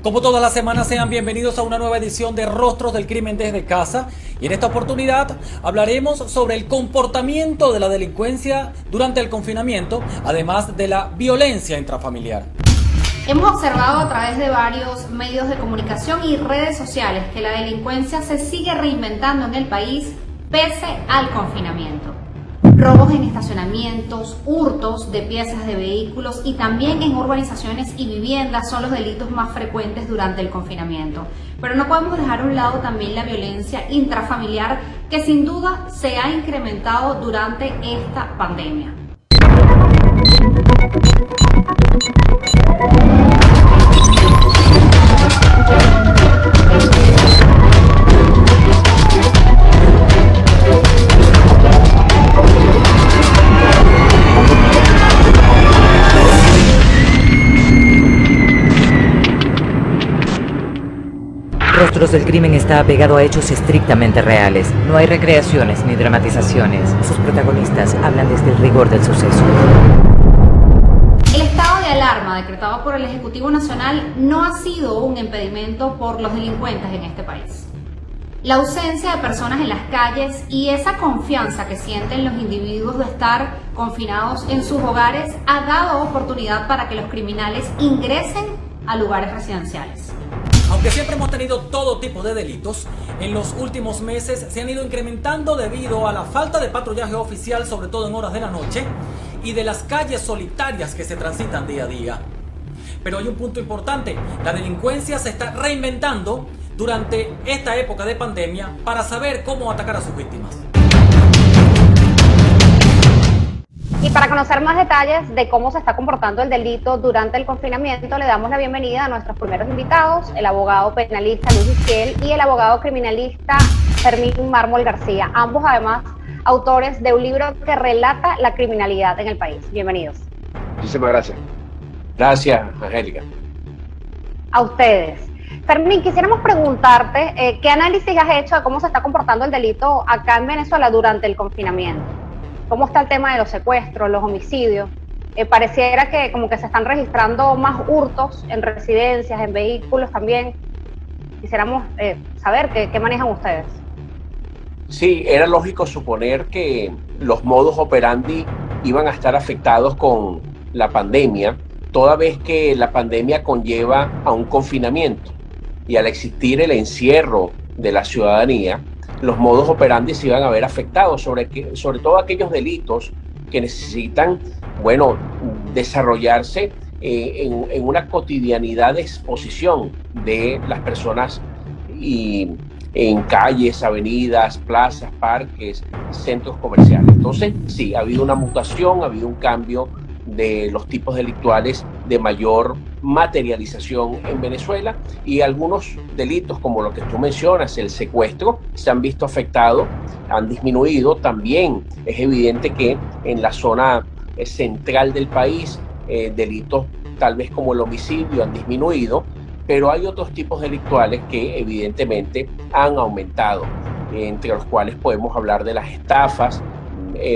Como todas las semanas, sean bienvenidos a una nueva edición de Rostros del Crimen desde casa. Y en esta oportunidad hablaremos sobre el comportamiento de la delincuencia durante el confinamiento, además de la violencia intrafamiliar. Hemos observado a través de varios medios de comunicación y redes sociales que la delincuencia se sigue reinventando en el país pese al confinamiento. Robos en estacionamientos, hurtos de piezas de vehículos y también en urbanizaciones y viviendas son los delitos más frecuentes durante el confinamiento. Pero no podemos dejar a un lado también la violencia intrafamiliar que sin duda se ha incrementado durante esta pandemia. Rostros del Crimen está apegado a hechos estrictamente reales. No hay recreaciones ni dramatizaciones. Sus protagonistas hablan desde el rigor del suceso. El estado de alarma decretado por el Ejecutivo Nacional no ha sido un impedimento por los delincuentes en este país. La ausencia de personas en las calles y esa confianza que sienten los individuos de estar confinados en sus hogares ha dado oportunidad para que los criminales ingresen a lugares residenciales. Aunque siempre hemos tenido todo tipo de delitos, en los últimos meses se han ido incrementando debido a la falta de patrullaje oficial, sobre todo en horas de la noche, y de las calles solitarias que se transitan día a día. Pero hay un punto importante: la delincuencia se está reinventando durante esta época de pandemia para saber cómo atacar a sus víctimas. Y para conocer más detalles de cómo se está comportando el delito durante el confinamiento, le damos la bienvenida a nuestros primeros invitados, el abogado penalista Luis Isquiel y el abogado criminalista Fermín Mármol García, ambos además autores de un libro que relata la criminalidad en el país. Bienvenidos. Muchísimas gracias. Gracias, Angélica. A ustedes. Fermín, quisiéramos preguntarte qué análisis has hecho de cómo se está comportando el delito acá en Venezuela durante el confinamiento. ¿Cómo está el tema de los secuestros, los homicidios? Pareciera que como que se están registrando más hurtos en residencias, en vehículos también. Quisiéramos saber qué manejan ustedes. Sí, era lógico suponer que los modus operandi iban a estar afectados con la pandemia, toda vez que la pandemia conlleva a un confinamiento y al existir el encierro de la ciudadanía, los modus operandi se iban a ver afectados, sobre todo aquellos delitos que necesitan, desarrollarse en una cotidianidad de exposición de las personas y en calles, avenidas, plazas, parques, centros comerciales. Entonces, sí, ha habido una mutación, ha habido un cambio de los tipos delictuales de mayor materialización en Venezuela, y algunos delitos como lo que tú mencionas, el secuestro, se han visto afectados, han disminuido. También es evidente que en la zona central del país delitos tal vez como el homicidio han disminuido, pero hay otros tipos delictuales que evidentemente han aumentado, entre los cuales podemos hablar de las estafas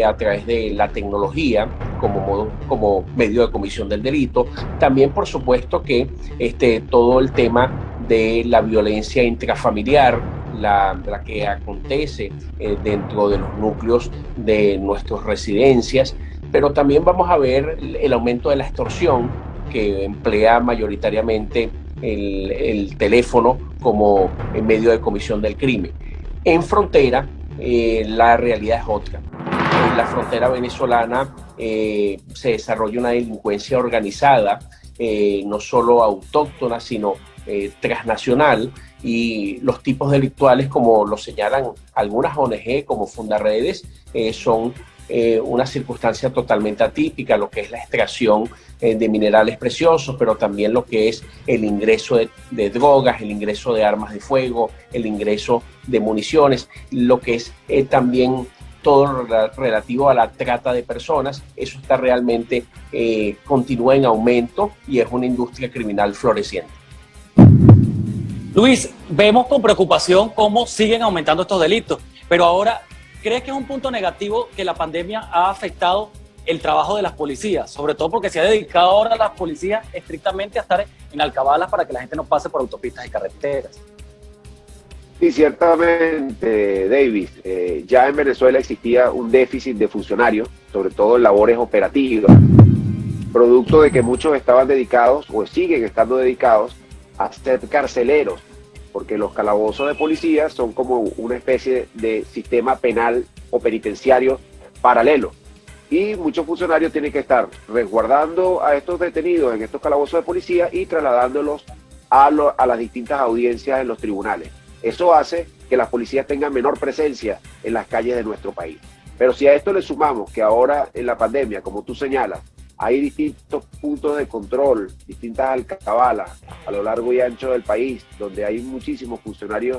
a través de la tecnología como medio de comisión del delito. También, por supuesto, que todo el tema de la violencia intrafamiliar, la que acontece dentro de los núcleos de nuestras residencias, pero también vamos a ver el aumento de la extorsión, que emplea mayoritariamente el teléfono como medio de comisión del crimen. En frontera, la realidad es otra. En la frontera venezolana se desarrolla una delincuencia organizada, no solo autóctona, sino transnacional, y los tipos delictuales, como lo señalan algunas ONG como Fundaredes, son una circunstancia totalmente atípica, lo que es la extracción de minerales preciosos, pero también lo que es el ingreso de drogas, el ingreso de armas de fuego, el ingreso de municiones, lo que es también todo relativo a la trata de personas. Eso está realmente, continúa en aumento y es una industria criminal floreciente. Luis, vemos con preocupación cómo siguen aumentando estos delitos, pero ahora, ¿crees que es un punto negativo que la pandemia ha afectado el trabajo de las policías, sobre todo porque se ha dedicado ahora a las policías estrictamente a estar en alcabalas para que la gente no pase por autopistas y carreteras. Sí, ciertamente, David. Ya en Venezuela existía un déficit de funcionarios, sobre todo en labores operativas, producto de que muchos estaban dedicados o siguen estando dedicados a ser carceleros, porque los calabozos de policía son como una especie de sistema penal o penitenciario paralelo. Y muchos funcionarios tienen que estar resguardando a estos detenidos en estos calabozos de policía y trasladándolos a las distintas audiencias en los tribunales. Eso hace que las policías tengan menor presencia en las calles de nuestro país. Pero si a esto le sumamos que ahora en la pandemia, como tú señalas, hay distintos puntos de control, distintas alcabalas a lo largo y ancho del país, donde hay muchísimos funcionarios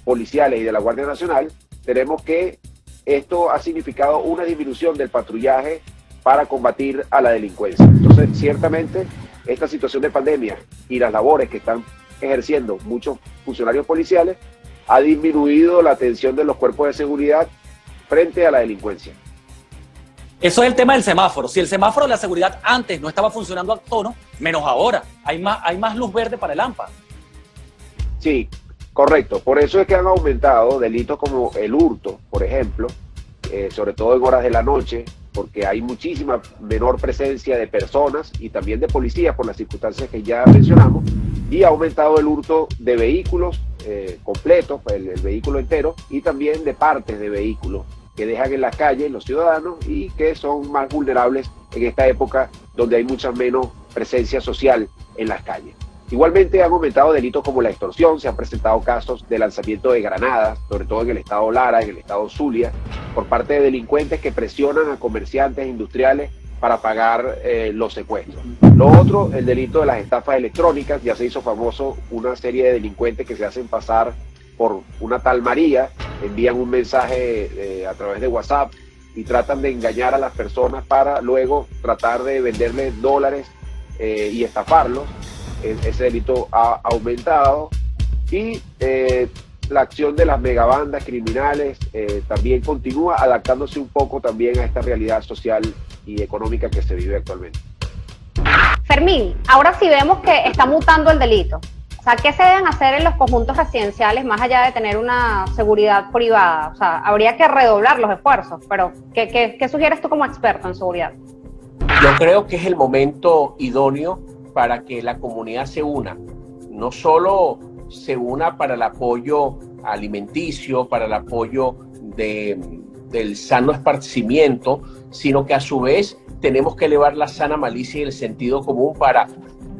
policiales y de la Guardia Nacional, tenemos que esto ha significado una disminución del patrullaje para combatir a la delincuencia. Entonces, ciertamente, esta situación de pandemia y las labores que están ejerciendo muchos funcionarios policiales ha disminuido la atención de los cuerpos de seguridad frente a la delincuencia. Eso es el tema del semáforo. Si el semáforo de la seguridad antes no estaba funcionando a tono, menos ahora. Hay más luz verde para el AMPA. Sí, correcto. Por eso es que han aumentado delitos como el hurto, por ejemplo, sobre todo en horas de la noche, porque hay muchísima menor presencia de personas y también de policías por las circunstancias que ya mencionamos, y ha aumentado el hurto de vehículos completos, el vehículo entero, y también de partes de vehículos que dejan en las calles los ciudadanos y que son más vulnerables en esta época donde hay mucha menos presencia social en las calles. Igualmente han aumentado delitos como la extorsión, se han presentado casos de lanzamiento de granadas, sobre todo en el estado Lara, en el estado Zulia, por parte de delincuentes que presionan a comerciantes industriales para pagar los secuestros. Lo otro, el delito de las estafas electrónicas. Ya se hizo famoso una serie de delincuentes que se hacen pasar por una tal María, envían un mensaje a través de WhatsApp y tratan de engañar a las personas para luego tratar de venderles dólares y estafarlos. Ese delito ha aumentado y la acción de las megabandas criminales también continúa adaptándose un poco también a esta realidad social y económica que se vive actualmente. Fermín, ahora sí vemos que está mutando el delito. O sea, ¿qué se deben hacer en los conjuntos residenciales más allá de tener una seguridad privada? O sea, habría que redoblar los esfuerzos, pero ¿qué sugieres tú como experto en seguridad? Yo creo que es el momento idóneo para que la comunidad se una, no solo se una para el apoyo alimenticio, para el apoyo del sano esparcimiento, sino que a su vez tenemos que elevar la sana malicia y el sentido común para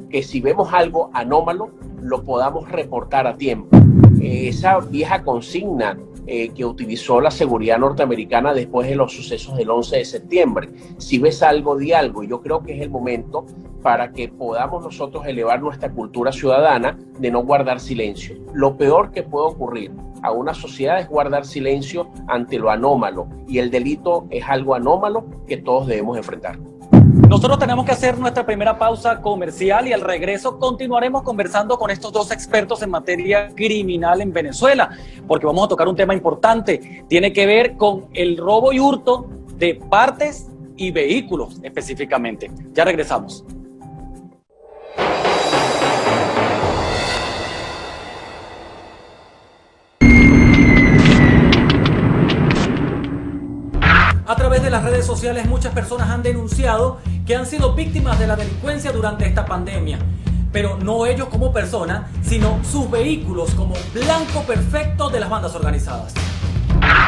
que si vemos algo anómalo, lo podamos reportar a tiempo. Esa vieja consigna que utilizó la seguridad norteamericana después de los sucesos del 11 de septiembre. Si ves algo, di algo. Y yo creo que es el momento para que podamos nosotros elevar nuestra cultura ciudadana de no guardar silencio. Lo peor que puede ocurrir a una sociedad es guardar silencio ante lo anómalo. Y el delito es algo anómalo que todos debemos enfrentar. Nosotros tenemos que hacer nuestra primera pausa comercial y al regreso continuaremos conversando con estos dos expertos en materia criminal en Venezuela, porque vamos a tocar un tema importante. Tiene que ver con el robo y hurto de partes y vehículos específicamente. Ya regresamos. A través de las redes sociales muchas personas han denunciado que han sido víctimas de la delincuencia durante esta pandemia, pero no ellos como personas, sino sus vehículos como blanco perfecto de las bandas organizadas.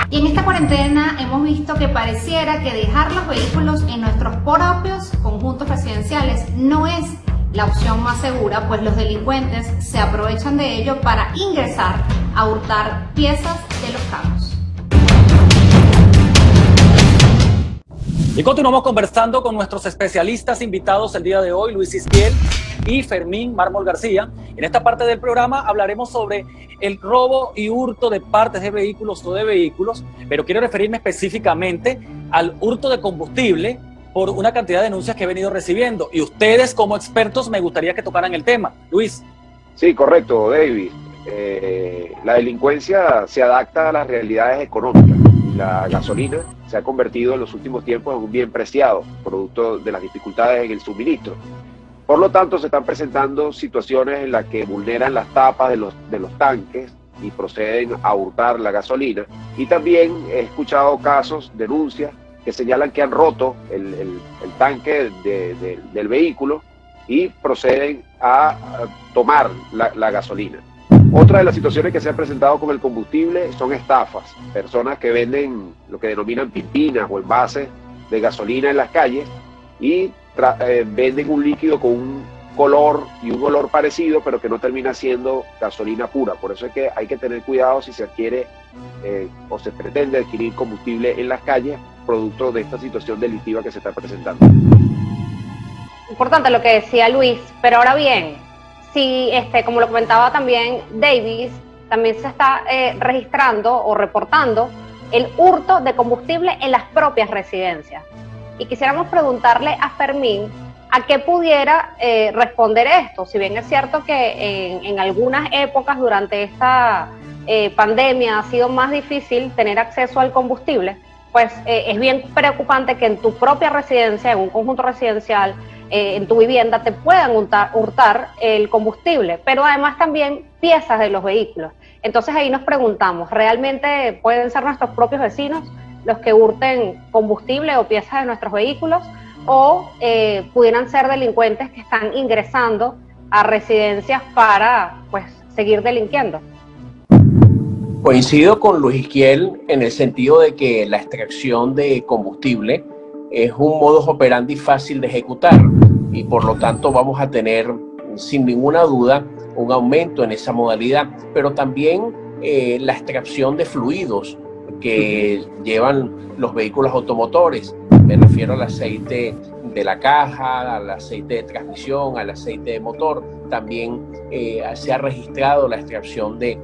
Y en esta cuarentena hemos visto que pareciera que dejar los vehículos en nuestros propios conjuntos residenciales no es la opción más segura, pues los delincuentes se aprovechan de ello para ingresar a hurtar piezas de los carros. Y continuamos conversando con nuestros especialistas invitados el día de hoy, Luis Isquiel y Fermín Mármol García. En esta parte del programa hablaremos sobre el robo y hurto de partes de vehículos o de vehículos, pero quiero referirme específicamente al hurto de combustible por una cantidad de denuncias que he venido recibiendo. Y ustedes como expertos me gustaría que tocaran el tema. Luis. Sí, correcto, David. La delincuencia se adapta a las realidades económicas. la gasolina se ha convertido en los últimos tiempos en un bien preciado, producto de las dificultades en el suministro. Por lo tanto, se están presentando situaciones en las que vulneran las tapas de los tanques y proceden a hurtar la gasolina. Y también he escuchado casos, denuncias, que señalan que han roto el tanque del vehículo y proceden a tomar la gasolina. Otra de las situaciones que se han presentado con el combustible son estafas. Personas que venden lo que denominan pimpinas o envases de gasolina en las calles y venden un líquido con un color y un olor parecido, pero que no termina siendo gasolina pura. Por eso es que hay que tener cuidado si se adquiere o se pretende adquirir combustible en las calles, producto de esta situación delictiva que se está presentando. Importante lo que decía Luis, pero ahora bien, si como lo comentaba también Davis, también se está registrando o reportando el hurto de combustible en las propias residencias. Y quisiéramos preguntarle a Fermín a qué pudiera responder esto. Si bien es cierto que en algunas épocas durante esta pandemia ha sido más difícil tener acceso al combustible, pues es bien preocupante que en tu propia residencia, en un conjunto residencial, en tu vivienda, te puedan hurtar el combustible, pero además también piezas de los vehículos. Entonces ahí nos preguntamos, ¿realmente pueden ser nuestros propios vecinos los que hurten combustible o piezas de nuestros vehículos? ¿O pudieran ser delincuentes que están ingresando a residencias para, pues, seguir delinquiendo? Coincido con Luis Isquiel en el sentido de que la extracción de combustible es un modus operandi fácil de ejecutar y por lo tanto vamos a tener sin ninguna duda un aumento en esa modalidad, pero también la extracción de fluidos que llevan los vehículos automotores. Me refiero al aceite de la caja, al aceite de transmisión, al aceite de motor. También se ha registrado la extracción de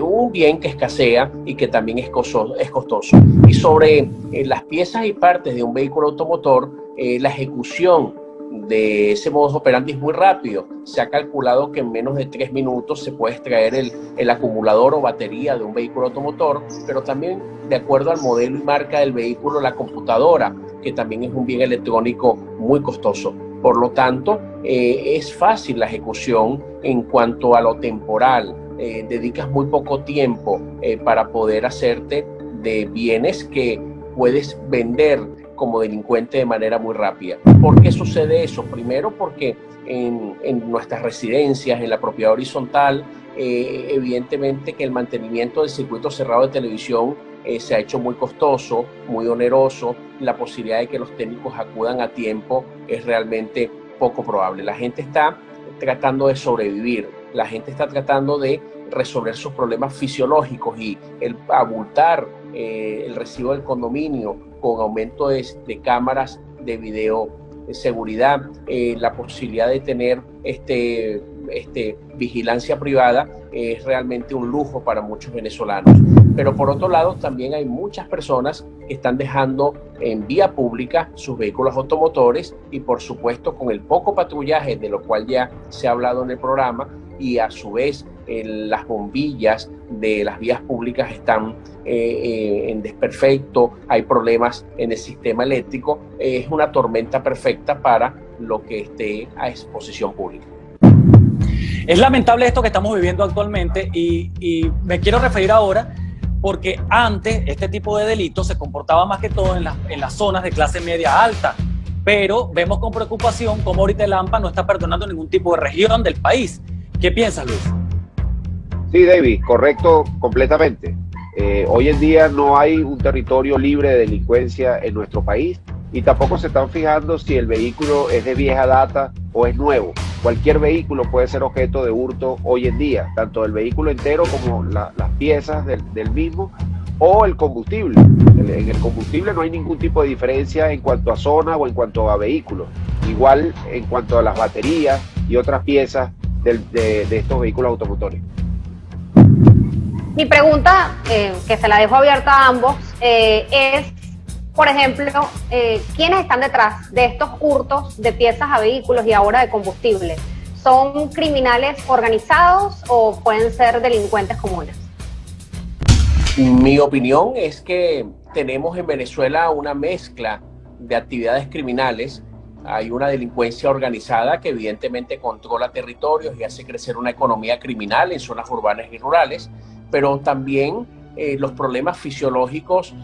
un bien que escasea y que también es costoso. Y sobre las piezas y partes de un vehículo automotor, la ejecución de ese modus operandi es muy rápido. Se ha calculado que en menos de 3 minutos se puede extraer el acumulador o batería de un vehículo automotor, pero también de acuerdo al modelo y marca del vehículo, la computadora, que también es un bien electrónico muy costoso. Por lo tanto, es fácil la ejecución en cuanto a lo temporal. Dedicas muy poco tiempo para poder hacerte de bienes que puedes vender como delincuente de manera muy rápida. ¿Por qué sucede eso? Primero porque en nuestras residencias, en la propiedad horizontal, evidentemente que el mantenimiento del circuito cerrado de televisión se ha hecho muy costoso, muy oneroso. La posibilidad de que los técnicos acudan a tiempo es realmente poco probable. La gente está tratando de sobrevivir, la gente está tratando de resolver sus problemas fisiológicos y el abultar el recibo del condominio con aumento de cámaras de video seguridad, la posibilidad de tener vigilancia privada es realmente un lujo para muchos venezolanos. Pero por otro lado también hay muchas personas que están dejando en vía pública sus vehículos automotores y por supuesto con el poco patrullaje de lo cual ya se ha hablado en el programa y a su vez las bombillas de las vías públicas están en desperfecto, hay problemas en el sistema eléctrico, es una tormenta perfecta para lo que esté a exposición pública. Es lamentable esto que estamos viviendo actualmente y me quiero referir ahora porque antes este tipo de delitos se comportaba más que todo en las zonas de clase media alta, pero vemos con preocupación cómo ahorita el AMPA no está perdonando ningún tipo de región del país. ¿Qué piensas, Luis? Sí, David, correcto, completamente. Hoy en día no hay un territorio libre de delincuencia en nuestro país y tampoco se están fijando si el vehículo es de vieja data o es nuevo. Cualquier vehículo puede ser objeto de hurto hoy en día, tanto el vehículo entero como las piezas del mismo o el combustible. En el combustible no hay ningún tipo de diferencia en cuanto a zona o en cuanto a vehículos. Igual en cuanto a las baterías y otras piezas de estos vehículos automotores. Mi pregunta, que se la dejo abierta a ambos, es, por ejemplo, ¿quiénes están detrás de estos hurtos de piezas a vehículos y ahora de combustible? ¿Son criminales organizados o pueden ser delincuentes comunes? Mi opinión es que tenemos en Venezuela una mezcla de actividades criminales. Hay una delincuencia organizada que evidentemente controla territorios y hace crecer una economía criminal en zonas urbanas y rurales, pero también los problemas fisiológicos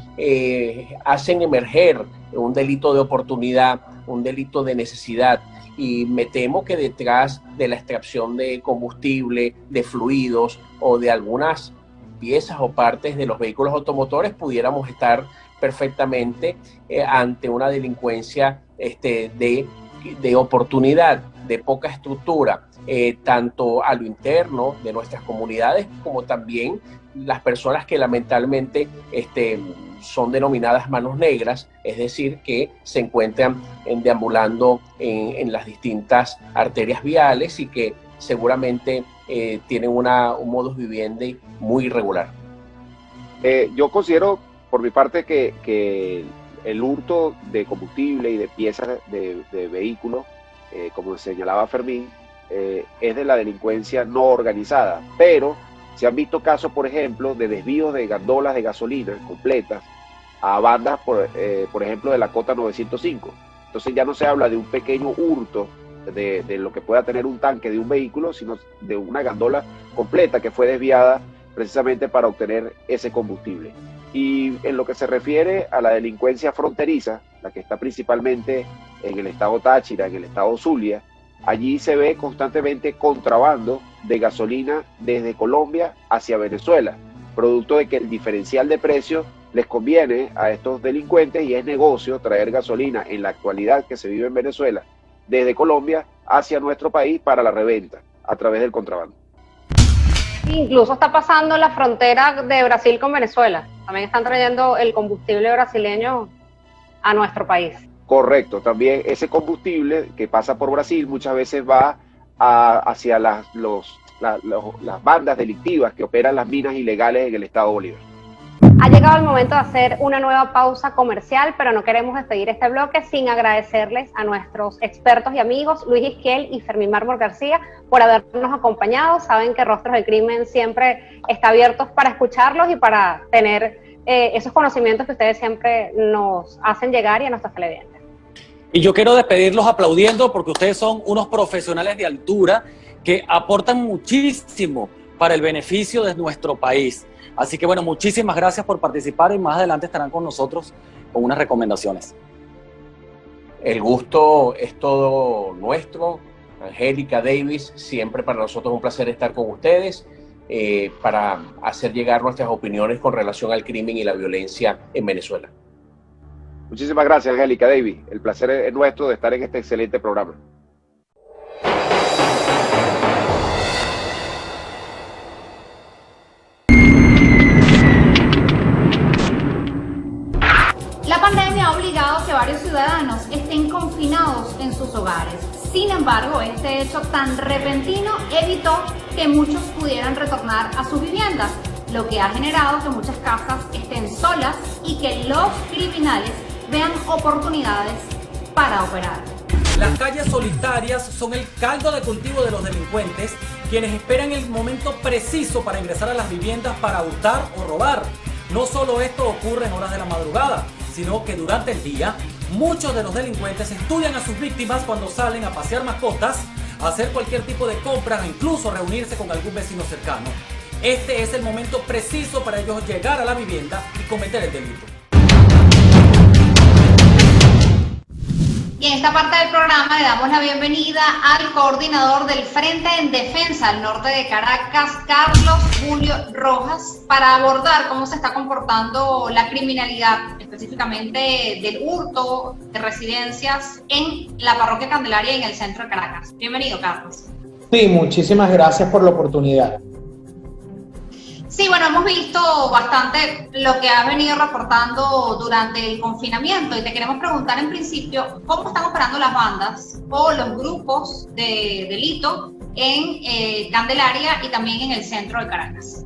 hacen emerger un delito de oportunidad, un delito de necesidad. Y me temo que detrás de la extracción de combustible, de fluidos o de algunas piezas o partes de los vehículos automotores pudiéramos estar perfectamente ante una delincuencia de oportunidad, de poca estructura, tanto a lo interno de nuestras comunidades como también las personas que lamentablemente son denominadas manos negras, es decir, que se encuentran deambulando en las distintas arterias viales y que seguramente tienen un modus vivendi muy irregular. Yo considero, por mi parte, que el hurto de combustible y de piezas de vehículos, como señalaba Fermín, es de la delincuencia no organizada, pero se han visto casos, por ejemplo, de desvíos de gandolas de gasolina completas a bandas, por ejemplo, de la Cota 905. Entonces ya no se habla de un pequeño hurto de lo que pueda tener un tanque de un vehículo, sino de una gandola completa que fue desviada precisamente para obtener ese combustible. Y en lo que se refiere a la delincuencia fronteriza, la que está principalmente en el estado Táchira, en el estado Zulia, allí se ve constantemente contrabando de gasolina desde Colombia hacia Venezuela, producto de que el diferencial de precios les conviene a estos delincuentes y es negocio traer gasolina en la actualidad que se vive en Venezuela desde Colombia hacia nuestro país para la reventa a través del contrabando. Incluso está pasando la frontera de Brasil con Venezuela. También están trayendo el combustible brasileño a nuestro país. Correcto, también ese combustible que pasa por Brasil muchas veces va hacia las bandas delictivas que operan las minas ilegales en el estado Bolívar. Ha llegado el momento de hacer una nueva pausa comercial, pero no queremos despedir este bloque sin agradecerles a nuestros expertos y amigos Luis Isquiel y Fermín Mármol García por habernos acompañado. Saben que Rostros del Crimen siempre está abierto para escucharlos y para tener esos conocimientos que ustedes siempre nos hacen llegar y a nuestros televidentes. Y yo quiero despedirlos aplaudiendo porque ustedes son unos profesionales de altura que aportan muchísimo para el beneficio de nuestro país. Así que bueno, muchísimas gracias por participar y más adelante estarán con nosotros con unas recomendaciones. El gusto es todo nuestro. Angélica, Davis, siempre para nosotros un placer estar con ustedes para hacer llegar nuestras opiniones con relación al crimen y la violencia en Venezuela. Muchísimas gracias, Angélica, Davis. El placer es nuestro de estar en este excelente programa. La pandemia ha obligado a que varios ciudadanos estén confinados en sus hogares. Sin embargo, este hecho tan repentino evitó que muchos pudieran retornar a sus viviendas, lo que ha generado que muchas casas estén solas y que los criminales vean oportunidades para operar. Las calles solitarias son el caldo de cultivo de los delincuentes, quienes esperan el momento preciso para ingresar a las viviendas para hurtar o robar. No solo esto ocurre en horas de la madrugada, sino que durante el día, muchos de los delincuentes estudian a sus víctimas cuando salen a pasear mascotas, a hacer cualquier tipo de compras e incluso reunirse con algún vecino cercano. Este es el momento preciso para ellos llegar a la vivienda y cometer el delito. Y en esta parte del programa le damos la bienvenida al coordinador del Frente en Defensa al Norte de Caracas, Carlos Julio Rojas, para abordar cómo se está comportando la criminalidad, específicamente del hurto de residencias en la parroquia Candelaria y en el centro de Caracas. Bienvenido, Carlos. Sí, muchísimas gracias por la oportunidad. Sí, bueno, hemos visto bastante lo que has venido reportando durante el confinamiento y te queremos preguntar en principio cómo están operando las bandas o los grupos de delito en Candelaria y también en el centro de Caracas.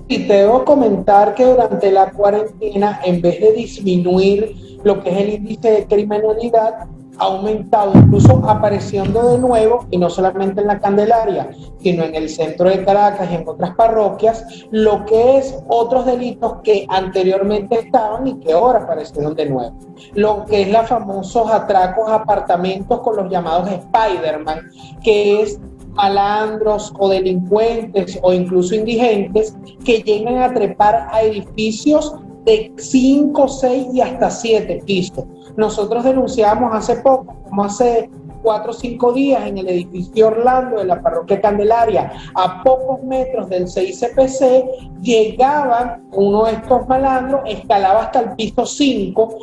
Y te debo comentar que durante la cuarentena, en vez de disminuir lo que es el índice de criminalidad, ha aumentado, incluso apareciendo de nuevo, y no solamente en la Candelaria, sino en el centro de Caracas y en otras parroquias, lo que es otros delitos que anteriormente estaban y que ahora aparecieron de nuevo. Lo que es los famosos atracos a apartamentos con los llamados Spider-Man, que es malandros o delincuentes o incluso indigentes que llegan a trepar a edificios de 5, 6 y hasta 7 pisos. Nosotros denunciamos hace poco, como hace 4 o 5 días, en el edificio Orlando de la parroquia Candelaria, a pocos metros del CICPC, llegaban uno de estos malandros, escalaba hasta el piso 5,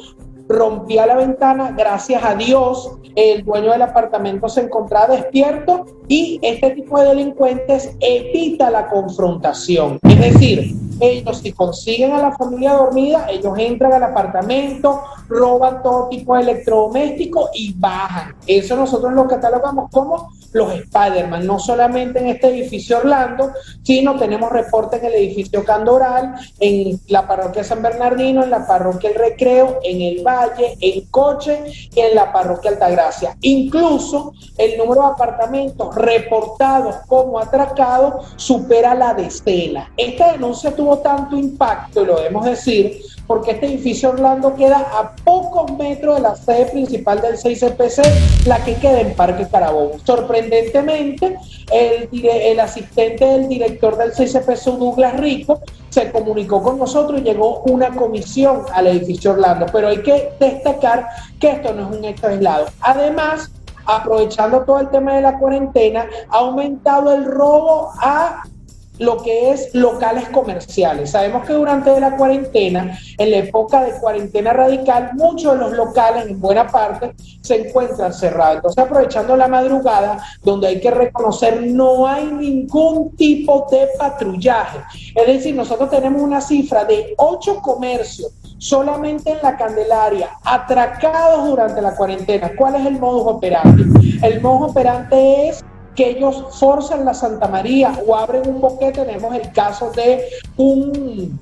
rompía la ventana, gracias a Dios el dueño del apartamento se encontraba despierto y este tipo de delincuentes evita la confrontación. Es decir, ellos si consiguen a la familia dormida, ellos entran al apartamento, roban todo tipo de electrodomésticos y bajan. Eso nosotros lo catalogamos como los Spider-Man, no solamente en este edificio Orlando, sino tenemos reportes en el edificio Candoral, en la parroquia San Bernardino, en la parroquia El Recreo, en el Valle, en Coche y en la parroquia Altagracia. Incluso el número de apartamentos reportados como atracados supera la decena. Esta denuncia tuvo tanto impacto, y lo debemos decir, porque este edificio Orlando queda a pocos metros de la sede principal del CICPC, la que queda en Parque Carabobo. Sorprendentemente, el asistente del director del CICPC, Douglas Rico, se comunicó con nosotros y llegó una comisión al edificio Orlando. Pero hay que destacar que esto no es un hecho aislado. Además, aprovechando todo el tema de la cuarentena, ha aumentado el robo a lo que es locales comerciales. Sabemos que durante la cuarentena, en la época de cuarentena radical, muchos de los locales, en buena parte, se encuentran cerrados. Entonces, aprovechando la madrugada, donde hay que reconocer, no hay ningún tipo de patrullaje. Es decir, nosotros tenemos una cifra de 8 comercios solamente en la Candelaria, atracados durante la cuarentena. ¿Cuál es el modus operandi? El modus operandi es que ellos forzan la Santa María o abren un boquete. Tenemos el caso de un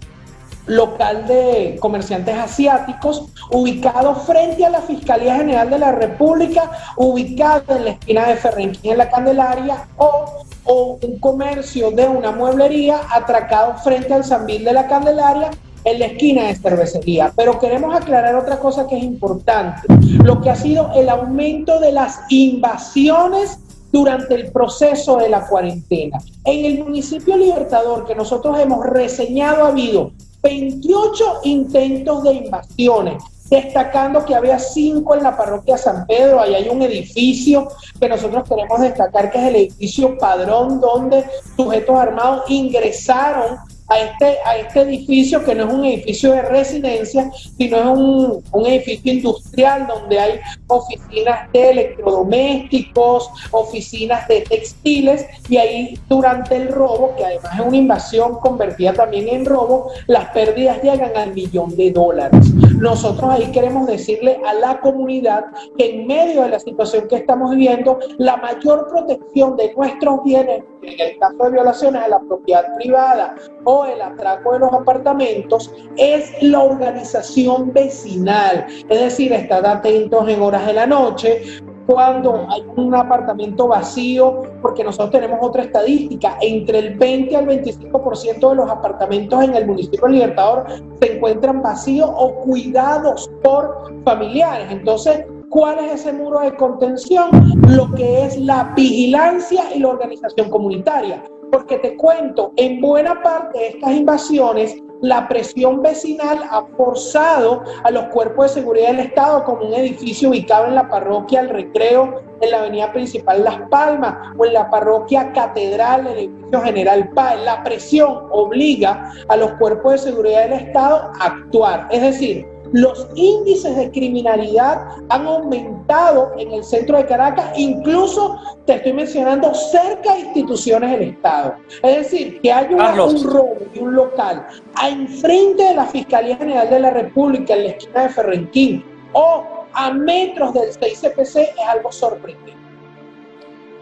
local de comerciantes asiáticos ubicado frente a la Fiscalía General de la República, ubicado en la esquina de Ferrenquín en la Candelaria, o un comercio de una mueblería atracado frente al Sambil de la Candelaria, en la esquina de cervecería. Pero queremos aclarar otra cosa que es importante, lo que ha sido el aumento de las invasiones durante el proceso de la cuarentena. En el municipio Libertador, que nosotros hemos reseñado, ha habido 28 intentos de invasiones, destacando que había 5 en la parroquia San Pedro. Ahí hay un edificio que nosotros queremos destacar, que es el edificio Padrón, donde sujetos armados ingresaron a este edificio, que no es un edificio de residencia, sino es un edificio industrial donde hay oficinas de electrodomésticos, oficinas de textiles, y ahí durante el robo, que además es una invasión convertida también en robo, las pérdidas llegan al $1.000.000. Nosotros ahí queremos decirle a la comunidad que en medio de la situación que estamos viviendo, la mayor protección de nuestros bienes, en el caso de violaciones a la propiedad privada o el atraco de los apartamentos, es la organización vecinal. Es decir, estar atentos en horas de la noche, cuando hay un apartamento vacío, porque nosotros tenemos otra estadística: entre el 20 al 25% de los apartamentos en el municipio Libertador se encuentran vacíos o cuidados por familiares. Entonces, ¿cuál es ese muro de contención? Lo que es la vigilancia y la organización comunitaria. Porque te cuento, en buena parte de estas invasiones, la presión vecinal ha forzado a los cuerpos de seguridad del Estado, como un edificio ubicado en la parroquia El Recreo, en la avenida principal Las Palmas, o en la parroquia Catedral, el edificio General Páez. La presión obliga a los cuerpos de seguridad del Estado a actuar. Es decir, los índices de criminalidad han aumentado en el centro de Caracas, incluso te estoy mencionando cerca de instituciones del Estado. Es decir, que hay un robo de un local enfrente de la Fiscalía General de la República, en la esquina de Ferrenquín, o a metros del CICPC, es algo sorprendente.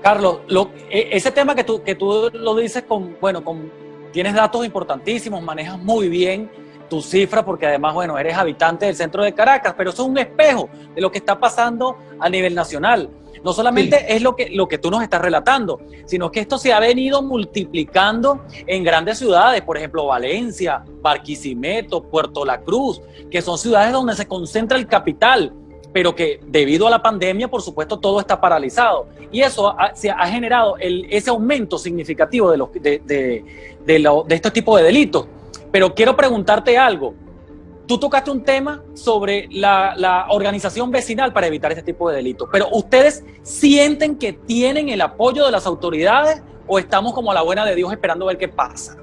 Carlos, ese tema que tú lo dices tienes datos importantísimos, manejas muy bien tu cifra, porque además, bueno, eres habitante del centro de Caracas, pero eso es un espejo de lo que está pasando a nivel nacional. No solamente es lo que tú nos estás relatando, sino que esto se ha venido multiplicando en grandes ciudades, por ejemplo, Valencia, Barquisimeto, Puerto La Cruz, que son ciudades donde se concentra el capital, pero que debido a la pandemia, por supuesto, todo está paralizado. Y eso se ha generado ese aumento significativo de este tipo de delitos. Pero quiero preguntarte algo. Tú tocaste un tema sobre la organización vecinal para evitar este tipo de delitos, pero ¿ustedes sienten que tienen el apoyo de las autoridades o estamos como a la buena de Dios esperando a ver qué pasa?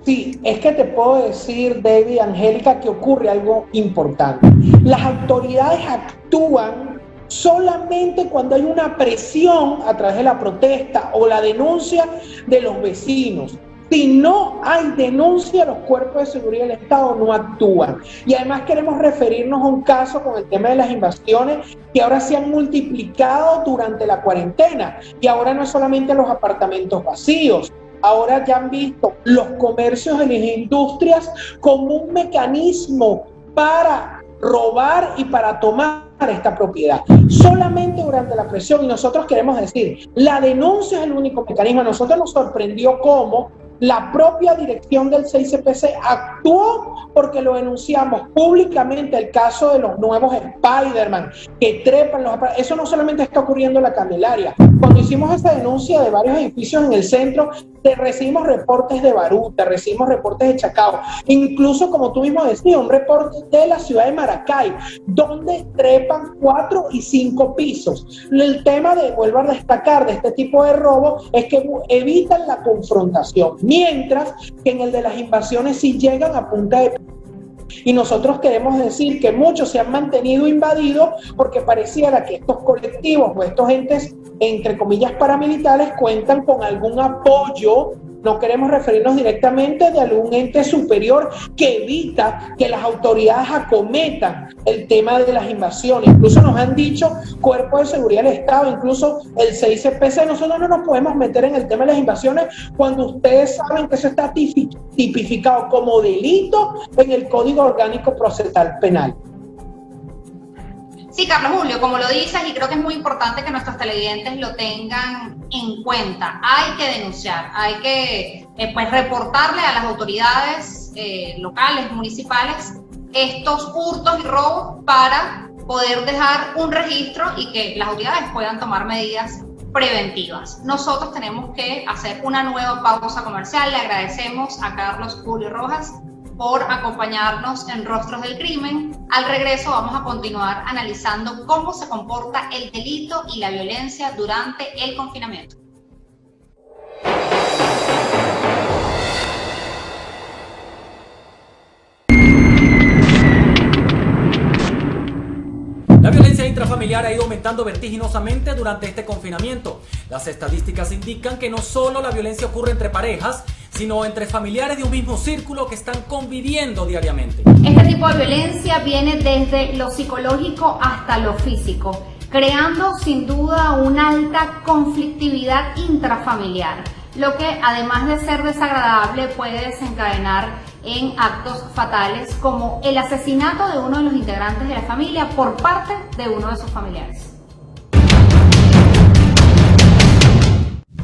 Sí, es que te puedo decir, David y Angélica, que ocurre algo importante. Las autoridades actúan solamente cuando hay una presión a través de la protesta o la denuncia de los vecinos. Si no hay denuncia, los cuerpos de seguridad del Estado no actúan. Y además queremos referirnos a un caso con el tema de las invasiones que ahora se han multiplicado durante la cuarentena. Y ahora no es solamente los apartamentos vacíos. Ahora ya han visto los comercios y las industrias como un mecanismo para robar y para tomar esta propiedad. Solamente durante la presión, y nosotros queremos decir, la denuncia es el único mecanismo. A nosotros nos sorprendió cómo la propia dirección del CICPC actuó porque lo denunciamos públicamente, el caso de los nuevos Spider-Man que trepan los aparatos. Eso no solamente está ocurriendo en la Candelaria. Cuando hicimos esa denuncia de varios edificios en el centro, recibimos reportes de Baruta, recibimos reportes de Chacao, incluso, como tú mismo decías, un reporte de la ciudad de Maracay, donde trepan 4 y 5 pisos. El tema vuelvo a destacar, de este tipo de robo es que evitan la confrontación, mientras que en el de las invasiones sí llegan a punta de... Y nosotros queremos decir que muchos se han mantenido invadidos porque pareciera que estos colectivos o estos entes, entre comillas, paramilitares, cuentan con algún apoyo. No queremos referirnos directamente de algún ente superior que evita que las autoridades acometan el tema de las invasiones. Incluso nos han dicho cuerpos de seguridad del Estado, incluso el CICPC, nosotros no nos podemos meter en el tema de las invasiones cuando ustedes saben que eso está tipificado como delito en el Código Orgánico Procesal Penal. Sí, Carlos Julio, como lo dices, y creo que es muy importante que nuestros televidentes lo tengan en cuenta. Hay que denunciar, hay que reportarle a las autoridades locales, municipales, estos hurtos y robos para poder dejar un registro y que las autoridades puedan tomar medidas preventivas. Nosotros tenemos que hacer una nueva pausa comercial. Le agradecemos a Carlos Julio Rojas por acompañarnos en Rostros del Crimen. Al regreso vamos a continuar analizando cómo se comporta el delito y la violencia durante el confinamiento. La violencia intrafamiliar ha ido aumentando vertiginosamente durante este confinamiento. Las estadísticas indican que no solo la violencia ocurre entre parejas, sino entre familiares de un mismo círculo que están conviviendo diariamente. Este tipo de violencia viene desde lo psicológico hasta lo físico, creando sin duda una alta conflictividad intrafamiliar, lo que además de ser desagradable puede desencadenar en actos fatales como el asesinato de uno de los integrantes de la familia por parte de uno de sus familiares.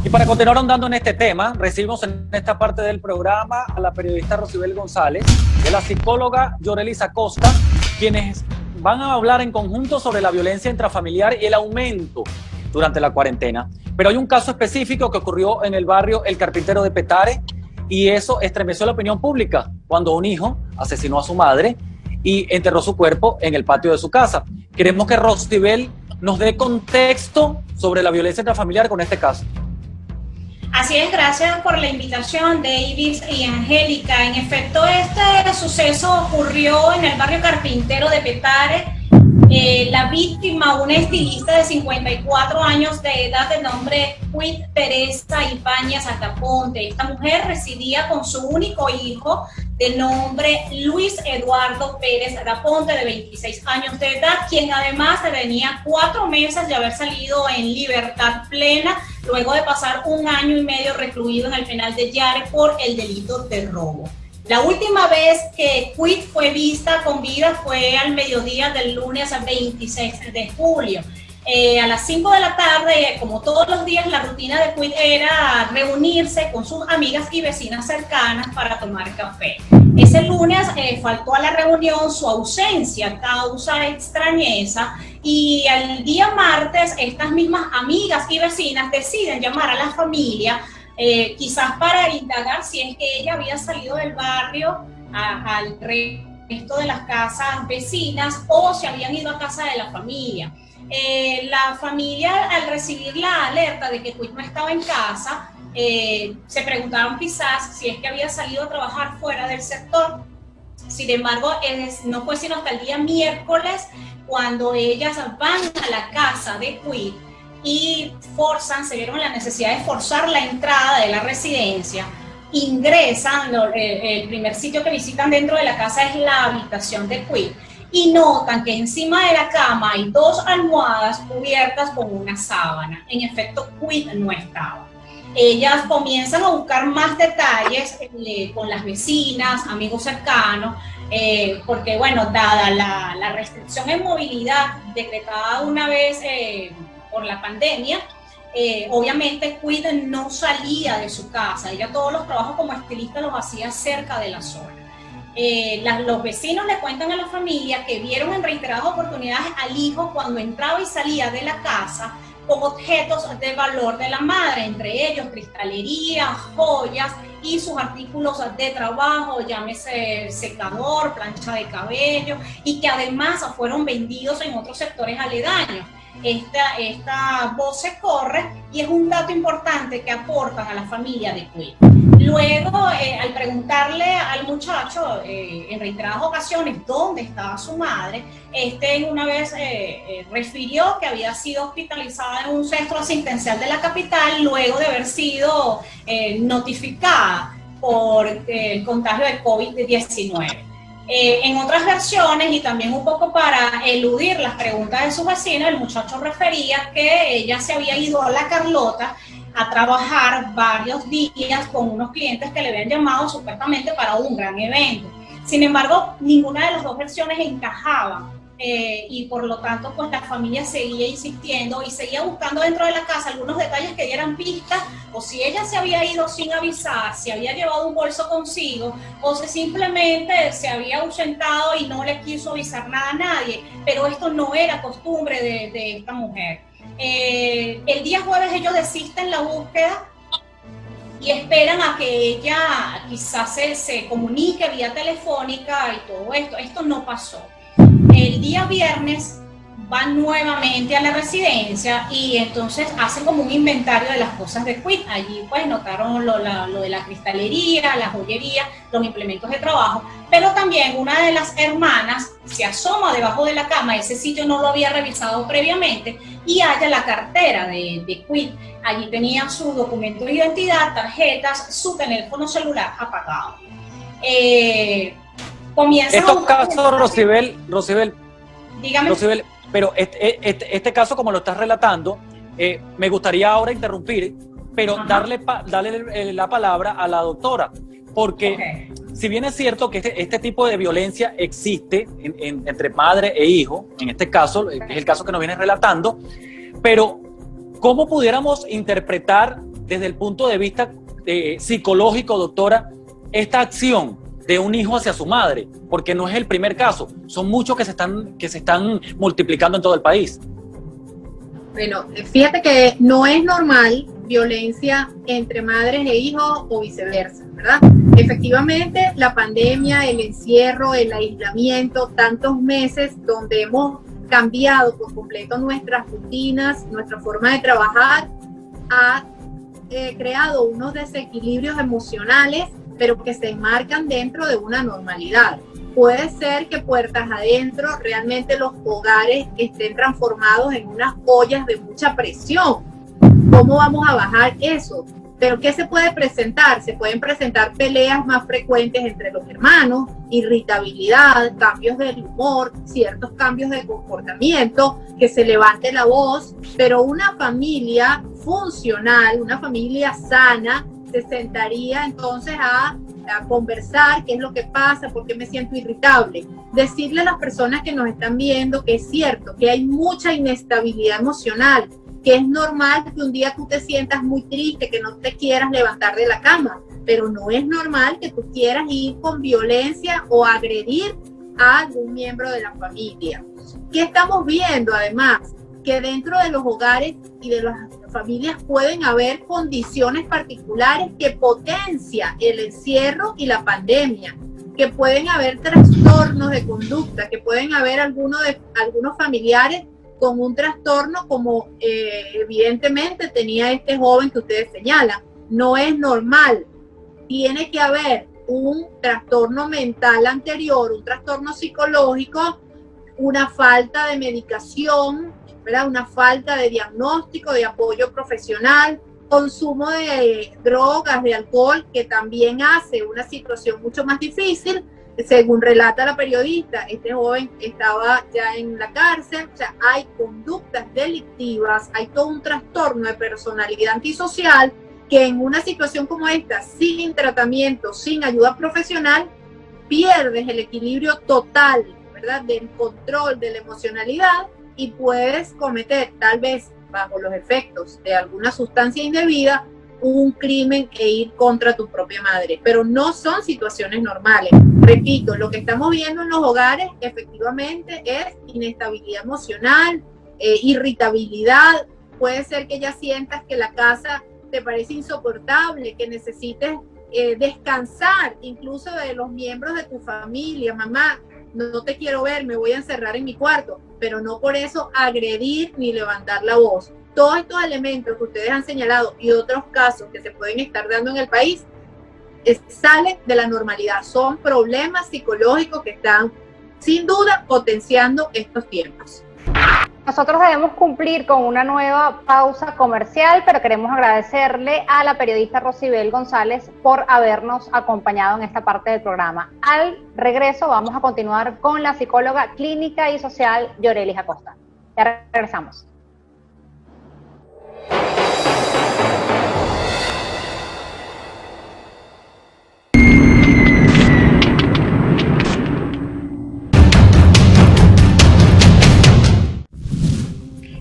Y para continuar ahondando en este tema, recibimos en esta parte del programa a la periodista Rosibel González y a la psicóloga Yorelisa Costa, quienes van a hablar en conjunto sobre la violencia intrafamiliar y el aumento durante la cuarentena. Pero hay un caso específico que ocurrió en el barrio El Carpintero de Petare y eso estremeció la opinión pública cuando un hijo asesinó a su madre y enterró su cuerpo en el patio de su casa. Queremos que Rosibel nos dé contexto sobre la violencia intrafamiliar con este caso. Así es, gracias por la invitación, David y Angélica. En efecto, este suceso ocurrió en el barrio Carpintero de Petare. La víctima, una estilista de 54 años de edad de nombre Quit Teresa Ibáñez Altaponte. Esta mujer residía con su único hijo de nombre Luis Eduardo Pérez Altaponte, de 26 años de edad, quien además tenía 4 meses de haber salido en libertad plena luego de pasar 1 año y medio recluido en el penal de Yare por el delito de robo. La última vez que Quid fue vista con vida fue al mediodía del lunes 26 de julio. A las 5 de la tarde, como todos los días, la rutina de Quid era reunirse con sus amigas y vecinas cercanas para tomar café. Ese lunes faltó a la reunión, su ausencia causa extrañeza, y el día martes estas mismas amigas y vecinas deciden llamar a la familia, quizás para indagar si es que ella había salido del barrio al resto de las casas vecinas o si habían ido a casa de la familia. La familia, al recibir la alerta de que Quid no estaba en casa, se preguntaron quizás si es que había salido a trabajar fuera del sector. Sin embargo, no fue sino hasta el día miércoles cuando ellas van a la casa de Quid y se vieron la necesidad de forzar la entrada de la residencia. Ingresan, el primer sitio que visitan dentro de la casa es la habitación de Quid, y notan que encima de la cama hay 2 almohadas cubiertas con una sábana. En efecto, Quid no estaba. Ellas comienzan a buscar más detalles con las vecinas, amigos cercanos, porque bueno, dada la restricción en movilidad decretada una vez por la pandemia, obviamente Quid no salía de su casa. Ella todos los trabajos como estilista los hacía cerca de la zona. Los vecinos le cuentan a la familia que vieron en reiteradas oportunidades al hijo cuando entraba y salía de la casa con objetos de valor de la madre, entre ellos cristalería, joyas y sus artículos de trabajo, llámese secador, plancha de cabello, y que además fueron vendidos en otros sectores aledaños. Esta voz se corre y es un dato importante que aportan a la familia de Quid. Luego, al preguntarle al muchacho en reiteradas ocasiones dónde estaba su madre, una vez refirió que había sido hospitalizada en un centro asistencial de la capital luego de haber sido notificada por el contagio del COVID-19. En otras versiones, y también un poco para eludir las preguntas de sus vecinos, el muchacho refería que ella se había ido a La Carlota a trabajar varios días con unos clientes que le habían llamado supuestamente para un gran evento. Sin embargo, ninguna de las dos versiones encajaba, y por lo tanto pues la familia seguía insistiendo y seguía buscando dentro de la casa algunos detalles que dieran pistas, o si ella se había ido sin avisar, si había llevado un bolso consigo, o si simplemente se había ausentado y no le quiso avisar nada a nadie. Pero esto no era costumbre de esta mujer. El día jueves ellos desisten la búsqueda y esperan a que ella quizás se comunique vía telefónica y todo esto. Esto no pasó. El día viernes van nuevamente a la residencia y entonces hacen como un inventario de las cosas de Quid. Allí pues notaron lo de la cristalería, la joyería, los implementos de trabajo, pero también una de las hermanas se asoma debajo de la cama, ese sitio no lo había revisado previamente, y halla la cartera de Quid. Allí tenía su documento de identidad, tarjetas, su teléfono celular apagado. Estos casos, Rosibel, dígame. Rosibel, pero este caso, como lo estás relatando, me gustaría ahora interrumpir, pero darle la palabra a la doctora, porque si bien es cierto que este tipo de violencia existe entre madre e hijo, en este caso, es el caso que nos vienes relatando, pero ¿cómo pudiéramos interpretar desde el punto de vista psicológico, doctora, esta acción de un hijo hacia su madre? Porque no es el primer caso, son muchos que se están multiplicando en todo el país. Bueno, fíjate que no es normal violencia entre madres e hijos o viceversa, ¿verdad? Efectivamente, la pandemia, el encierro, el aislamiento, tantos meses donde hemos cambiado por completo nuestras rutinas, nuestra forma de trabajar, ha creado unos desequilibrios emocionales, pero que se enmarcan dentro de una normalidad. Puede ser que puertas adentro realmente los hogares estén transformados en unas ollas de mucha presión. ¿Cómo vamos a bajar eso? ¿Pero qué se puede presentar? Se pueden presentar peleas más frecuentes entre los hermanos, irritabilidad, cambios del humor, ciertos cambios de comportamiento, que se levante la voz, pero una familia funcional, una familia sana, se sentaría entonces a conversar qué es lo que pasa, por qué me siento irritable. Decirle a las personas que nos están viendo que es cierto, que hay mucha inestabilidad emocional, que es normal que un día tú te sientas muy triste, que no te quieras levantar de la cama, pero no es normal que tú quieras ir con violencia o agredir a algún miembro de la familia. ¿Qué estamos viendo además? Que dentro de los hogares y de las familias pueden haber condiciones particulares que potencian el encierro y la pandemia, que pueden haber trastornos de conducta, que pueden haber algunos familiares con un trastorno como evidentemente tenía este joven que ustedes señalan. No es normal, tiene que haber un trastorno mental anterior, un trastorno psicológico, una falta de medicación, ¿verdad? Una falta de diagnóstico, de apoyo profesional, consumo de drogas, de alcohol, que también hace una situación mucho más difícil. Según relata la periodista, este joven estaba ya en la cárcel. O sea, hay conductas delictivas, hay todo un trastorno de personalidad antisocial que en una situación como esta, sin tratamiento, sin ayuda profesional, pierdes el equilibrio total, ¿verdad? Del control de la emocionalidad y puedes cometer, tal vez bajo los efectos de alguna sustancia indebida, un crimen e ir contra tu propia madre. Pero no son situaciones normales. Repito, lo que estamos viendo en los hogares efectivamente es inestabilidad emocional, irritabilidad. Puede ser que ya sientas que la casa te parece insoportable, que necesites descansar incluso de los miembros de tu familia. Mamá, no te quiero ver, me voy a encerrar en mi cuarto, pero no por eso agredir ni levantar la voz. Todos estos elementos que ustedes han señalado y otros casos que se pueden estar dando en el país salen de la normalidad. Son problemas psicológicos que están sin duda potenciando estos tiempos. Nosotros debemos cumplir con una nueva pausa comercial, pero queremos agradecerle a la periodista Rosibel González por habernos acompañado en esta parte del programa. Al regreso vamos a continuar con la psicóloga clínica y social Yorelis Acosta. Ya regresamos.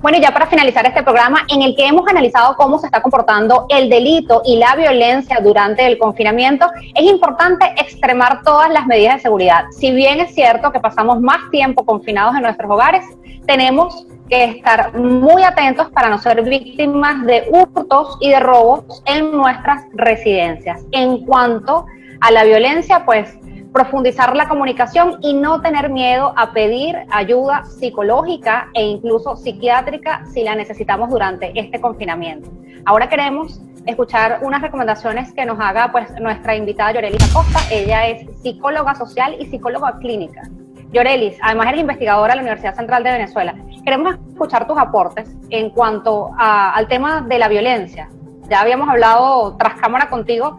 Bueno, y ya para finalizar este programa en el que hemos analizado cómo se está comportando el delito y la violencia durante el confinamiento, es importante extremar todas las medidas de seguridad. Si bien es cierto que pasamos más tiempo confinados en nuestros hogares, tenemos que estar muy atentos para no ser víctimas de hurtos y de robos en nuestras residencias. En cuanto a la violencia, pues profundizar la comunicación y no tener miedo a pedir ayuda psicológica e incluso psiquiátrica si la necesitamos durante este confinamiento. Ahora queremos escuchar unas recomendaciones que nos haga pues nuestra invitada Yorelis Acosta. Ella es psicóloga social y psicóloga clínica. Yorelis, además eres investigadora de la Universidad Central de Venezuela. Queremos escuchar tus aportes en cuanto al tema de la violencia. Ya habíamos hablado tras cámara contigo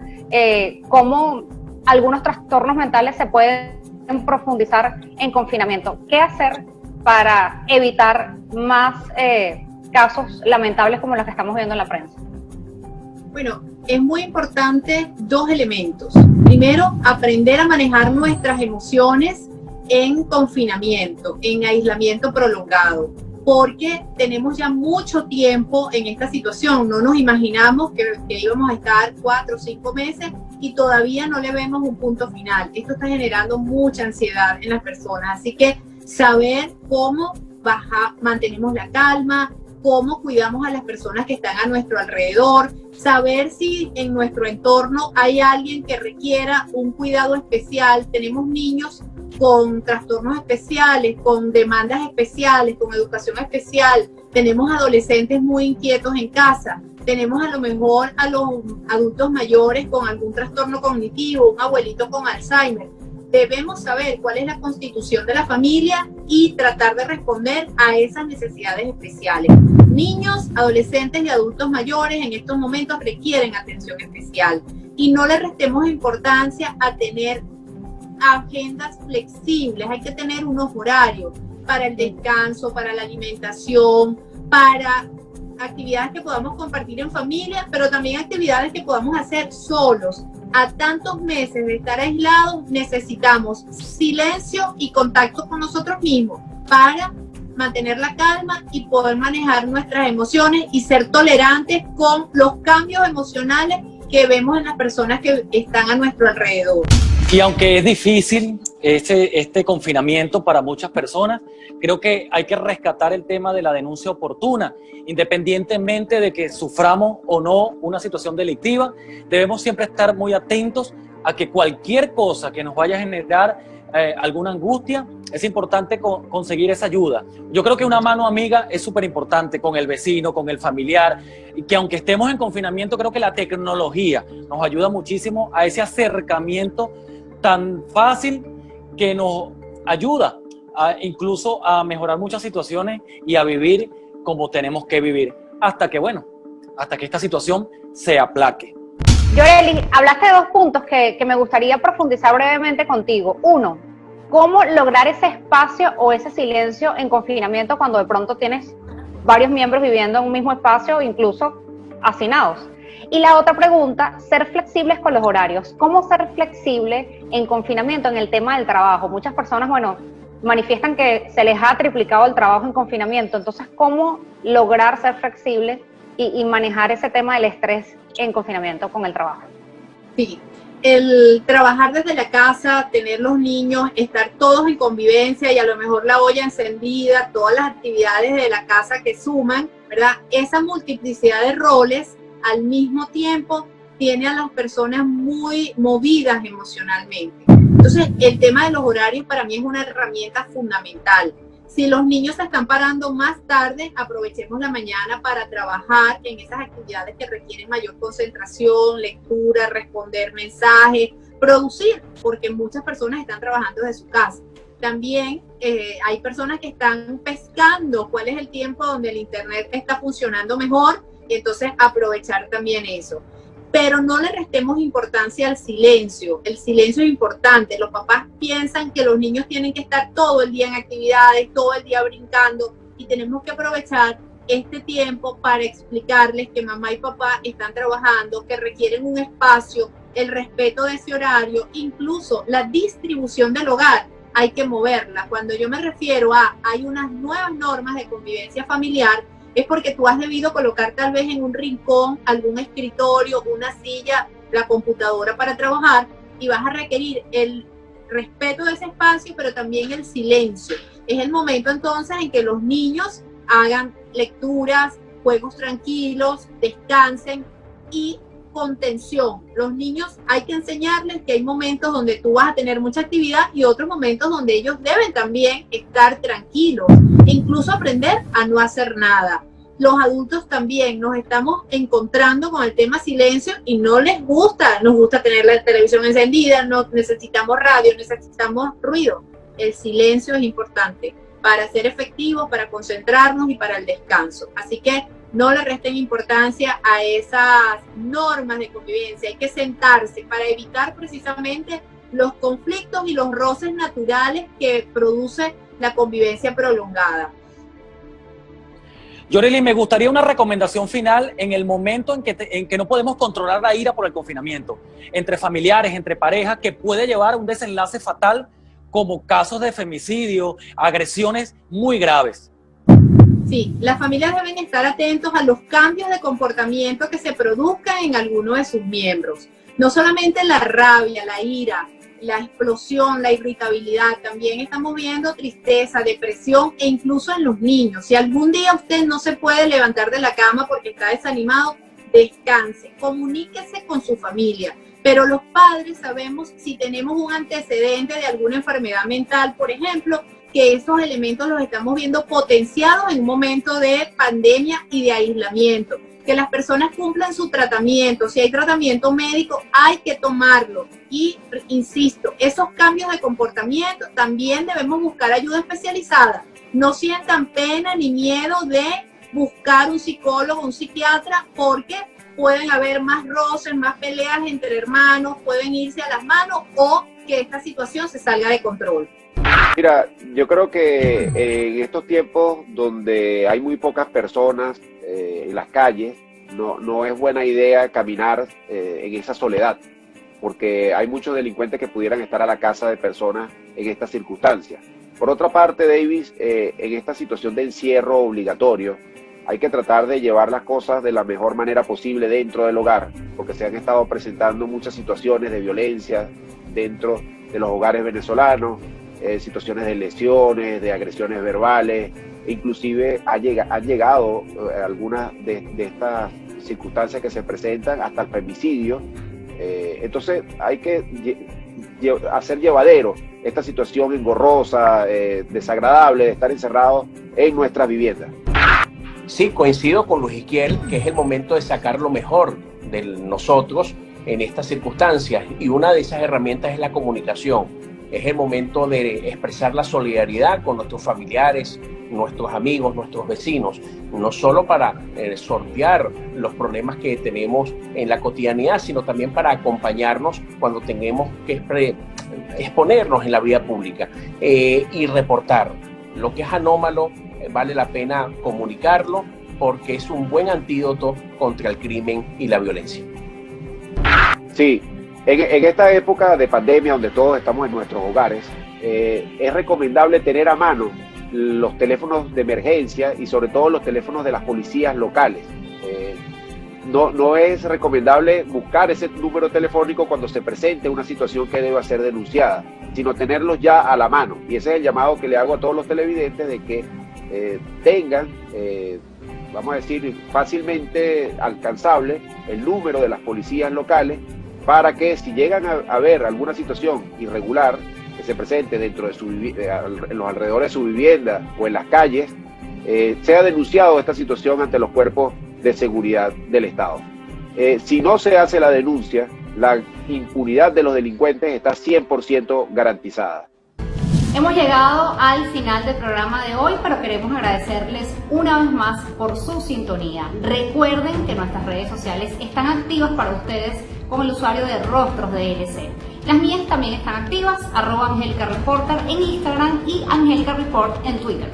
cómo algunos trastornos mentales se pueden profundizar en confinamiento. ¿Qué hacer para evitar más casos lamentables como los que estamos viendo en la prensa? Bueno, es muy importante dos elementos. Primero, aprender a manejar nuestras emociones en confinamiento, en aislamiento prolongado, porque tenemos ya mucho tiempo en esta situación. No nos imaginamos que íbamos a estar 4 o 5 meses y todavía no le vemos un punto final. Esto está generando mucha ansiedad en las personas, así que saber cómo mantenemos la calma, cómo cuidamos a las personas que están a nuestro alrededor, saber si en nuestro entorno hay alguien que requiera un cuidado especial. Tenemos niños con trastornos especiales, con demandas especiales, con educación especial. Tenemos adolescentes muy inquietos en casa. Tenemos a lo mejor a los adultos mayores con algún trastorno cognitivo, un abuelito con Alzheimer. Debemos saber cuál es la constitución de la familia y tratar de responder a esas necesidades especiales. Niños, adolescentes y adultos mayores en estos momentos requieren atención especial y no le restemos importancia a tener agendas flexibles. Hay que tener unos horarios para el descanso, para la alimentación, para actividades que podamos compartir en familia, pero también actividades que podamos hacer solos. a tantos meses de estar aislados, necesitamos silencio y contacto con nosotros mismos para mantener la calma y poder manejar nuestras emociones y ser tolerantes con los cambios emocionales que vemos en las personas que están a nuestro alrededor. Y aunque es difícil este confinamiento para muchas personas, creo que hay que rescatar el tema de la denuncia oportuna. Independientemente de que suframos o no una situación delictiva, debemos siempre estar muy atentos a que cualquier cosa que nos vaya a generar alguna angustia, es importante conseguir esa ayuda. Yo creo que una mano amiga es súper importante con el vecino, con el familiar, y que aunque estemos en confinamiento, creo que la tecnología nos ayuda muchísimo a ese acercamiento tan fácil que nos ayuda incluso a mejorar muchas situaciones y a vivir como tenemos que vivir, hasta que esta situación se aplaque. Yoreli, hablaste de 2 puntos que me gustaría profundizar brevemente contigo. Uno, ¿cómo lograr ese espacio o ese silencio en confinamiento cuando de pronto tienes varios miembros viviendo en un mismo espacio, incluso hacinados? Y la otra pregunta, ser flexibles con los horarios. ¿Cómo ser flexible en confinamiento en el tema del trabajo? Muchas personas, manifiestan que se les ha triplicado el trabajo en confinamiento. Entonces, ¿cómo lograr ser flexible y manejar ese tema del estrés en confinamiento con el trabajo? Sí, el trabajar desde la casa, tener los niños, estar todos en convivencia y a lo mejor la olla encendida, todas las actividades de la casa que suman, ¿verdad? Esa multiplicidad de roles al mismo tiempo tiene a las personas muy movidas emocionalmente. Entonces, el tema de los horarios para mí es una herramienta fundamental. Si los niños se están parando más tarde, aprovechemos la mañana para trabajar en esas actividades que requieren mayor concentración, lectura, responder mensajes, producir, porque muchas personas están trabajando desde su casa. También hay personas que están pescando cuál es el tiempo donde el internet está funcionando mejor y entonces aprovechar también eso. Pero no le restemos importancia al silencio. El silencio es importante. Los papás piensan que los niños tienen que estar todo el día en actividades, todo el día brincando, y tenemos que aprovechar este tiempo para explicarles que mamá y papá están trabajando, que requieren un espacio, el respeto de ese horario, incluso la distribución del hogar. Hay que moverla. Cuando yo me refiero a hay unas nuevas normas de convivencia familiar, es porque tú has debido colocar tal vez en un rincón algún escritorio, una silla, la computadora para trabajar, y vas a requerir el respeto de ese espacio, pero también el silencio. Es el momento entonces en que los niños hagan lecturas, juegos tranquilos, descansen y contención. Los niños hay que enseñarles que hay momentos donde tú vas a tener mucha actividad y otros momentos donde ellos deben también estar tranquilos e incluso aprender a no hacer nada. Los adultos también nos estamos encontrando con el tema silencio y no les gusta, nos gusta tener la televisión encendida, no necesitamos radio, necesitamos ruido. El silencio es importante para ser efectivos, para concentrarnos y para el descanso. Así que no le resten importancia a esas normas de convivencia. Hay que sentarse para evitar precisamente los conflictos y los roces naturales que produce la convivencia prolongada. Yoreli, me gustaría una recomendación final en el momento en que no podemos controlar la ira por el confinamiento, entre familiares, entre parejas, que puede llevar a un desenlace fatal, como casos de femicidio, agresiones muy graves. Sí, las familias deben estar atentos a los cambios de comportamiento que se produzcan en alguno de sus miembros. No solamente la rabia, la ira, la explosión, la irritabilidad, también estamos viendo tristeza, depresión e incluso en los niños. Si algún día usted no se puede levantar de la cama porque está desanimado, descanse, comuníquese con su familia. Pero los padres sabemos si tenemos un antecedente de alguna enfermedad mental, por ejemplo, que esos elementos los estamos viendo potenciados en un momento de pandemia y de aislamiento. Que las personas cumplan su tratamiento. Si hay tratamiento médico, hay que tomarlo. Y, insisto, esos cambios de comportamiento también debemos buscar ayuda especializada. No sientan pena ni miedo de buscar un psicólogo, un psiquiatra, porque pueden haber más roces, más peleas entre hermanos, pueden irse a las manos o que esta situación se salga de control. Mira, yo creo que en estos tiempos donde hay muy pocas personas en las calles, no es buena idea caminar en esa soledad. porque hay muchos delincuentes que pudieran estar a la casa de personas en estas circunstancias. Por otra parte, Davis, en esta situación de encierro obligatorio, hay que tratar de llevar las cosas de la mejor manera posible dentro del hogar, porque se han estado presentando muchas situaciones de violencia dentro de los hogares venezolanos, situaciones de lesiones, de agresiones verbales, e inclusive han llegado algunas de estas circunstancias que se presentan hasta el femicidio. Entonces hay que hacer llevadero esta situación engorrosa, desagradable de estar encerrados en nuestras viviendas. Sí, coincido con Luis Iquiel que es el momento de sacar lo mejor de nosotros en estas circunstancias, y una de esas herramientas es la comunicación. Es el momento de expresar la solidaridad con nuestros familiares, nuestros amigos, nuestros vecinos, no solo para sortear los problemas que tenemos en la cotidianidad, sino también para acompañarnos cuando tengamos que exponernos en la vida pública y reportar. Lo que es anómalo vale la pena comunicarlo, porque es un buen antídoto contra el crimen y la violencia. Sí, en esta época de pandemia donde todos estamos en nuestros hogares, es recomendable tener a mano los teléfonos de emergencia y sobre todo los teléfonos de las policías locales. No es recomendable buscar ese número telefónico cuando se presente una situación que deba ser denunciada, sino tenerlos ya a la mano. Y ese es el llamado que le hago a todos los televidentes, de que tengan, vamos a decir, fácilmente alcanzable el número de las policías locales, para que si llegan a ver alguna situación irregular que se presente dentro de en los alrededores de su vivienda o en las calles, sea denunciado esta situación ante los cuerpos de seguridad del Estado. Si no se hace la denuncia, la impunidad de los delincuentes está 100% garantizada. Hemos llegado al final del programa de hoy, pero queremos agradecerles una vez más por su sintonía. Recuerden que nuestras redes sociales están activas para ustedes con el usuario de Rostros DLC. Las mías también están activas, @AngelicaReporter en Instagram y AngelicaReport en Twitter.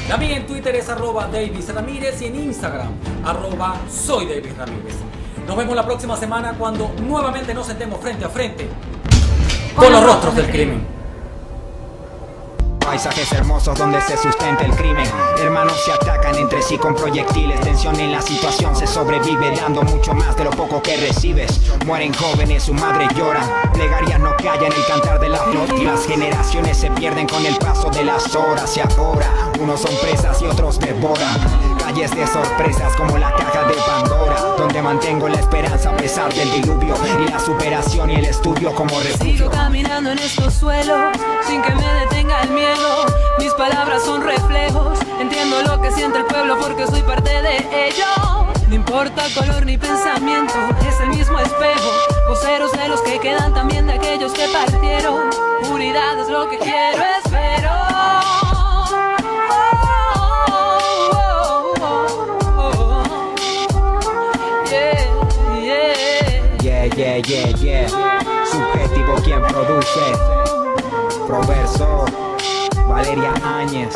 La mía en Twitter es @Davis Ramírez y en Instagram @SoyDavisRamírez. Nos vemos la próxima semana cuando nuevamente nos sentemos frente a frente con los rostros del crimen. Paisajes hermosos donde se sustenta el crimen. Hermanos se atacan entre sí con proyectiles. Tensión en la situación, se sobrevive dando mucho más de lo poco que recibes. Mueren jóvenes, su madre llora. Plegarias no callan el cantar de la flor. Las generaciones se pierden con el paso de las horas. Y ahora, unos son presas y otros devoran. Calles de sorpresas como la caja de Pandora, donde mantengo la esperanza a pesar del diluvio, y la superación y el estudio como refugio. Sigo caminando en estos suelos sin que me detenga el miedo. Mis palabras son reflejos, entiendo lo que siente el pueblo porque soy parte de ello. No importa color ni pensamiento, es el mismo espejo. Voceros de los que quedan, también de aquellos que partieron. Unidad es lo que quiero, espero. Yeah. Subjetivo quien produce. Proverso, Valeria Áñez.